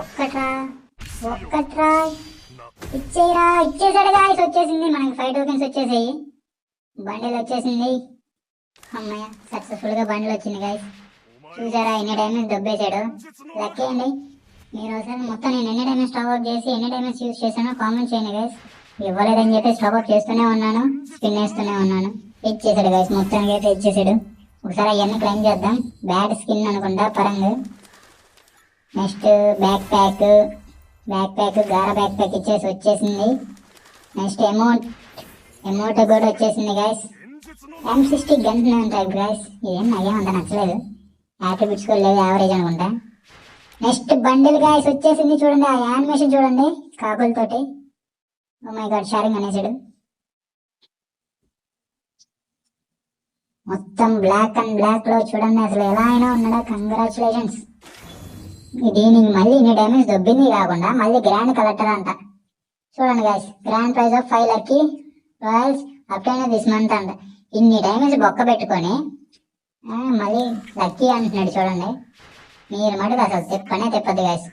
ఒక్కట్రా ఒక్కట్రా ఇచ్చేరా. ఇచ్చేసాడు గాయస్, వచ్చేసింది మనకి 5 టోకెన్స్ వచ్చేసాయి. బండిల్ వచ్చేసింది. అమ్మయ్య, సక్సెస్ఫుల్ గా బండిల్ వచ్చింది గాయస్. చూసారా ఎన్ని డైమండ్స్ దొబ్బేశాడు. లక్కీ అండి. మీరు ఒకసారి మొత్తం నేను ఎన్ని డైమండ్స్ స్టాక్ చేసి ఎన్ని డైమండ్స్ యూజ్ చేశానో కామెంట్ చేయండి గైస్. ఇవ్వలేదని చెప్పి స్టాక్ చేస్తూనే ఉన్నాను, స్పిన్ వేస్తూనే ఉన్నాను. ఇచ్చేసాడు గైస్, మొత్తానికి అయితే ఇచ్చేసాడు. ఒకసారి అవన్నీ క్లైమ్ చేద్దాం. బ్యాడ్ స్కిన్ అనుకుంటా పరంగు. నెక్స్ట్ బ్యాక్ ప్యాక్ గారా బ్యాక్ ప్యాక్ ఇచ్చేసి వచ్చేసింది. నెక్స్ట్ ఎమౌంట్ కూడా వచ్చేసింది గైస్. M60 గన్స్ ఉంటాయి గైస్. ఇదేం అయ్యా అంత నచ్చలేదు. యాట్రిబ్యూట్స్ కూడా లేవు, యావరేజ్ అనుకుంటా. నెక్స్ట్ బండిల్ గాయస్ వచ్చేసింది. చూడండి ఆ యానిమేషన్ చూడండి కాకులతోటి. Oh my God, షారింగ్ అనేసాడు. మొత్తం బ్లాక్ అండ్ బ్లాక్ లో చూడండి అసలు ఎలా అయినా ఉన్నాడా. కంగ్రాచులేషన్స్. దీనికి మళ్ళీ ఇన్ని డ్యామేజ్ దొబ్బింది కాకుండా మళ్ళీ గ్రాండ్ కలెక్టర్ అంట. చూడండి guys, grand prize of 5 lucky royals obtain this month అంట. ఇన్ని డ్యామేజ్ బొక్క పెట్టుకొని మళ్ళీ లక్కీ అంటున్నాడు. చూడండి మీరు మటుకు అసలు తిప్పనే తిప్పదు గాయస్.